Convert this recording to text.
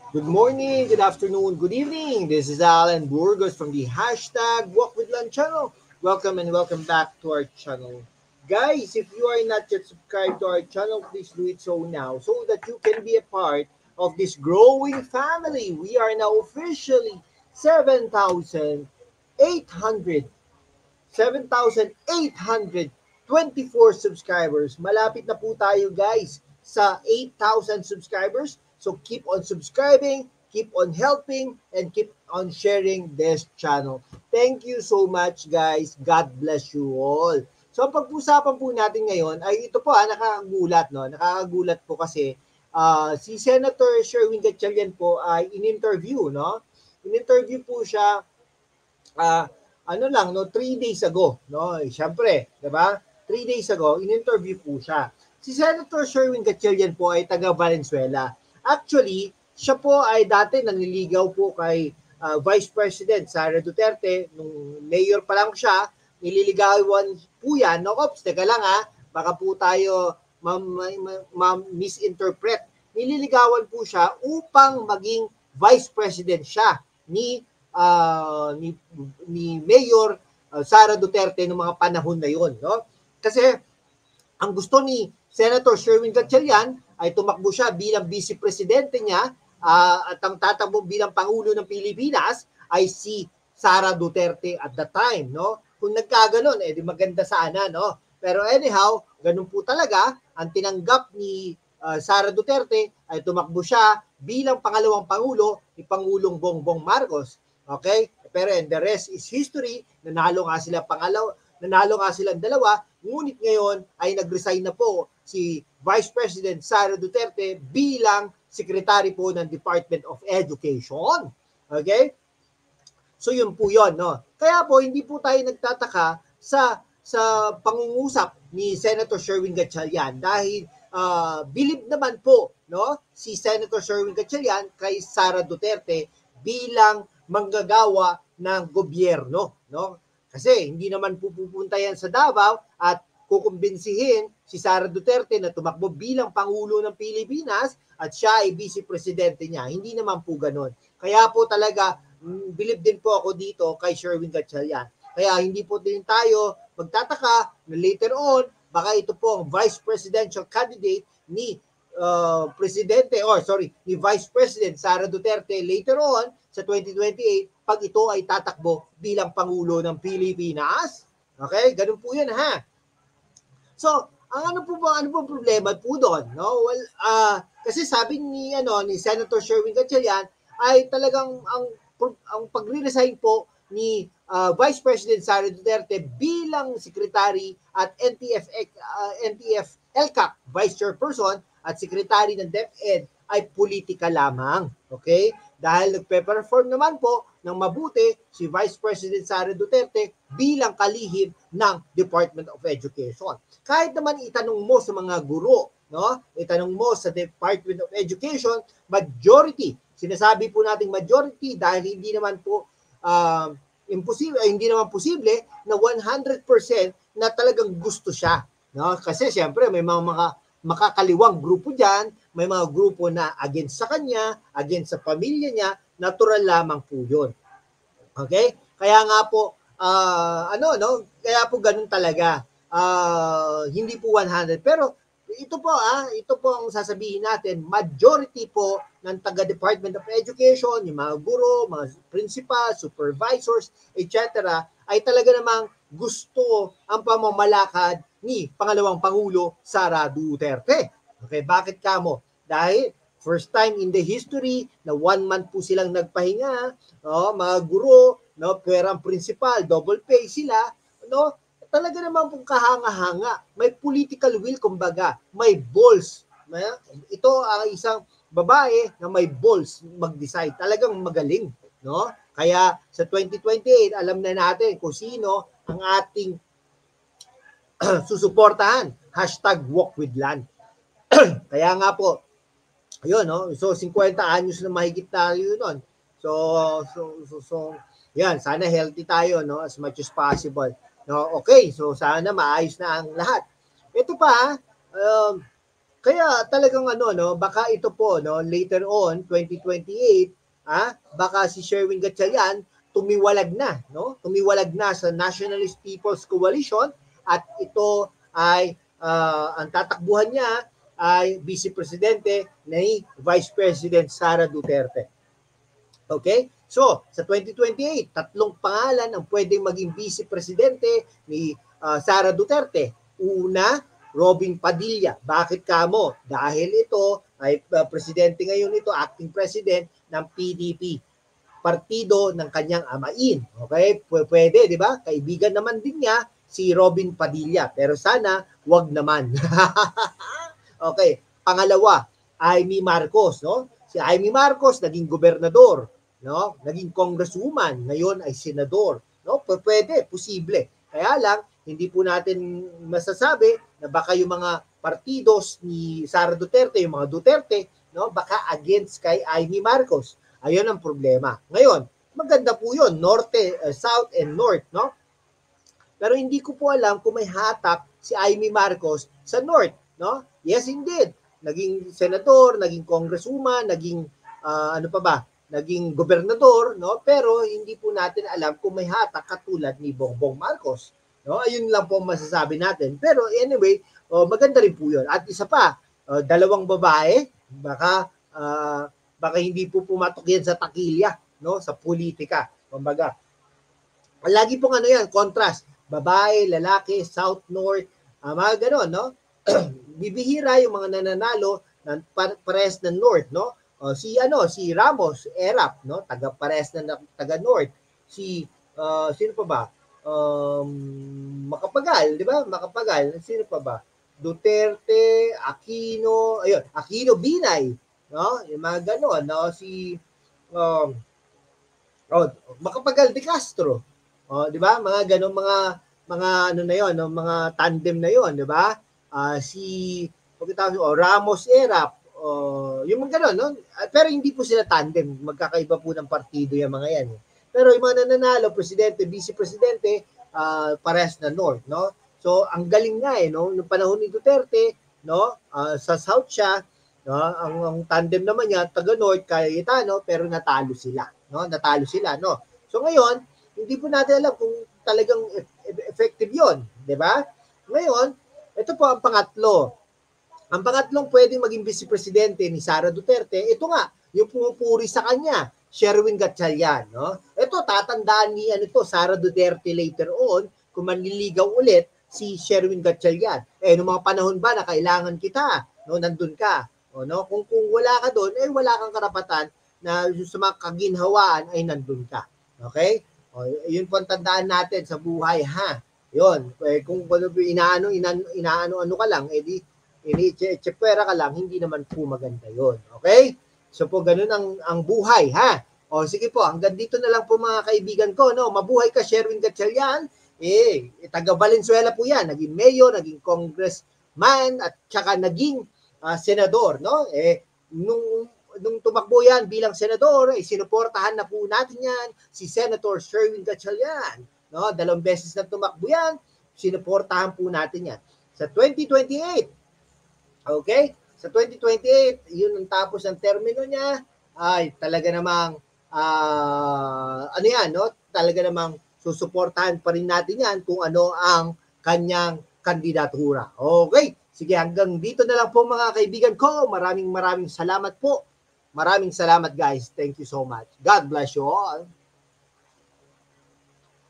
Good morning, good afternoon, good evening. This is Alan Burgos from the hashtag Walk with Lunch channel. Welcome and welcome back to our channel. Guys, if you are not yet subscribed to our channel, please do it so now so that you can be a part of this growing family. We are now officially 7,800 7,824 subscribers. Malapit na po tayo guys sa 8,000 subscribers. So keep on subscribing, keep on helping, and keep on sharing this channel. Thank you so much guys. God bless you all. So ang pag-usapan po natin ngayon ay ito po nakakagulat. No? Nakakagulat po kasi si Senator Sherwin Gatchalian po ay in-interview. No? In-interview po siya ah, ano lang, no, 3 days ago, no, syempre, di ba? 3 days ago, in-interview po siya. Si Senator Sherwin Gatchalian po ay taga Valenzuela. Actually, siya po ay dati nanliligaw po kay Vice President Sara Duterte. Nung mayor pa lang siya, nililigawan po yan. No, ops, teka lang baka po tayo misinterpret. Nililigawan po siya upang maging Vice President siya ni ni Mayor Sara Duterte noong mga panahon na yon, no? Kasi ang gusto ni Senator Sherwin Gatchalian ay tumakbo siya bilang vice presidente niya at ang tatakbo bilang pangulo ng Pilipinas ay si Sara Duterte at the time, no? Kung nagkaganon, di maganda sana, no? Pero anyhow, ganun po talaga ang tinanggap ni Sara Duterte ay tumakbo siya bilang pangalawang pangulo ni Pangulong Bongbong Marcos. Okay? Pero and the rest is history. Nanalo nga silang dalawa. Ngunit ngayon ay nag-resign na po si Vice President Sara Duterte bilang Secretary po ng Department of Education. Okay? So yun po yun, no? Kaya po hindi po tayo nagtataka sa pangungusap ni Senator Sherwin Gatchalian dahil bilib naman po, no, si Senator Sherwin Gatchalian kay Sara Duterte bilang manggagawa ng gobyerno, no? Kasi hindi naman pupunta yan sa Davao at kukumbinsihin si Sara Duterte na tumakbo bilang Pangulo ng Pilipinas at siya ay vice presidente niya. Hindi naman po ganoon. Kaya po talaga, bilib din po ako dito kay Sherwin Gatchalian. Kaya hindi po din tayo magtataka na later on, baka ito po ang vice presidential candidate ni ni Vice President Sara Duterte later on sa 2028 pag ito ay tatakbo bilang Pangulo ng Pilipinas. Okay? Ganun po yun, ha? So, ano po problema po doon, no? Well, kasi sabi ni Senator Sherwin Gatchalian ay talagang ang pagre-resign po ni Vice President Sara Duterte bilang Secretary at NTF LCAC Vice Chairperson at Secretary ng DepEd ay politika lamang. Okay? Dahil nagpe-perform naman po ng mabuti si Vice President Sara Duterte bilang kalihim ng Department of Education. Kahit naman itanong mo sa mga guro, no? Itanong mo sa Department of Education, majority, sinasabi po nating majority dahil hindi naman po hindi naman posible na 100% na talagang gusto siya, no? Kasi siyempre may mga makakaliwang grupo diyan, may mga grupo na against sa kanya, against sa pamilya niya, natural lamang po 'yun. Okay? Kaya nga po kaya po ganun talaga. Hindi po 100 pero ito po ang sasabihin natin, majority po ng taga-Department of Education, yung mga guro, mga principal, supervisors, etc. ay talaga namang gusto ang pamamalakad ni pangalawang Pangulo Sara Duterte. Okay, bakit kamo? Dahil first time in the history na 1 month po silang nagpahinga, no, mga guro, no, perang principal, double pay sila, no, talaga naman pong kahanga-hanga. May political will, kumbaga. May balls. Ito ang isang babae na may balls mag-decide. Talagang magaling. No? Kaya sa 2028, alam na natin kung sino ang ating susuportahan. #WalkWithLand. Kaya nga po, ayun, no? So 50 anyos na mahigit tayo noon. So yan, sana healthy tayo, no, as much as possible. No, okay, so sana maayos na ang lahat. Ito pa, Kaya talagang ano, no, baka ito po, no, later on, 2028, baka si Sherwin Gatchalian tumiwalag na, no? Tumiwalag na sa Nationalist People's Coalition at ito ay ang tatakbuhan niya ay Vice Presidente ni Vice President Sara Duterte. Okay? So, sa 2028, tatlong pangalan ang pwedeng maging Vice Presidente ni Sara Duterte. Una, Robin Padilla. Bakit kamo? Dahil ito ay presidente ngayon ito, acting president ng PDP, partido ng kanyang amain. Okay? Pwede, di ba? Kaibigan naman din niya si Robin Padilla. Pero sana, wag naman. Okay. Pangalawa, Amy Marcos, no? Si Amy Marcos naging gobernador, no? Naging congresswoman, ngayon ay senador, no? Pwede, posible. Kaya lang hindi po natin masasabi na baka yung mga partidos ni Sara Duterte, yung mga Duterte, no, baka against kay Amy Marcos. Ayun ang problema. Ngayon, maganda po 'yon, norte, south and north, no? Pero hindi ko po alam kung may hatak si Amy Marcos sa north, no? Yes, indeed. Naging senador, naging congresswoman, naging ano pa ba? Naging gobernador, no? Pero hindi po natin alam kung may hatak katulad ni Bongbong Marcos. No, ayun lang po masasabi natin. Pero anyway, maganda rin po 'yon. At isa pa, dalawang babae, baka hindi po pumatok yan sa takilya, no, sa politika. Kumbaga, lagi pong ano yan, contrast. Babae, lalaki, south, north, mga gano'n, no? Bibihira yung mga nananalo ng pares ng north, no? Si Ramos, Erap, no? Taga-pares na taga north. Sino pa ba? Makapagal, di ba? Makapagal. Sino pa ba? Duterte, Aquino, ayun, Aquino Binay, no? Yung mga gano'n, no? Makapagal de Castro. Di ba? Mga gano'ng mga ano na 'yon, no? Mga tandem na 'yon, di ba? Ramos Erap, yung mga gano'n, no? Pero hindi po sila tandem, magkakaiba po ng partido yung mga yan. Pero yung mga nananalo, presidente, vice presidente, parehas na north, no? So, ang galing nga no? Noong panahon ni Duterte, no? Sa south siya, no? Ang tandem naman niya, taga-north, Cayetano, pero natalo sila, no? Natalo sila, no? So, ngayon, hindi po natin alam kung talagang effective yon, di ba? Ngayon, ito po ang pangatlo. Ang pangatlong pwedeng maging vice presidente ni Sara Duterte, ito nga, yung pumupuri sa kanya, Sherwin Gatchalian, no? Ito tatandaan ni Sara Duterte later on kung manliligaw ulit si Sherwin Gatchalian. Noong mga panahon ba na kailangan kita, no, nandun ka. No? Kung wala ka doon, wala kang karapatan na sa mga kaginhawaan ay nandun ka. Okay? Yun po ang tandaan natin sa buhay, ha? Yun. Kung inaano ka lang, pera ka lang, hindi naman po maganda yun. Okay? So po, ganun ang buhay, ha? Sige po, hanggang dito na lang po mga kaibigan ko, no? Mabuhay ka, Sherwin Gatchalian. Taga Valenzuela po yan. Naging mayor, naging congressman, at saka naging senador, no? Nung tumakbo yan bilang senador, sinuportahan na po natin yan, si Senator Sherwin Gatchalian, no? 2 beses na tumakbo yan, sinuportahan po natin yan. Sa 2028, okay? Sa 2028, yun ang tapos ng termino niya, ay talaga namang, no? Talaga namang susuportahan pa rin natin yan kung ano ang kanyang kandidatura. Okay, sige, hanggang dito na lang po mga kaibigan ko. Maraming salamat po. Maraming salamat guys. Thank you so much. God bless you all.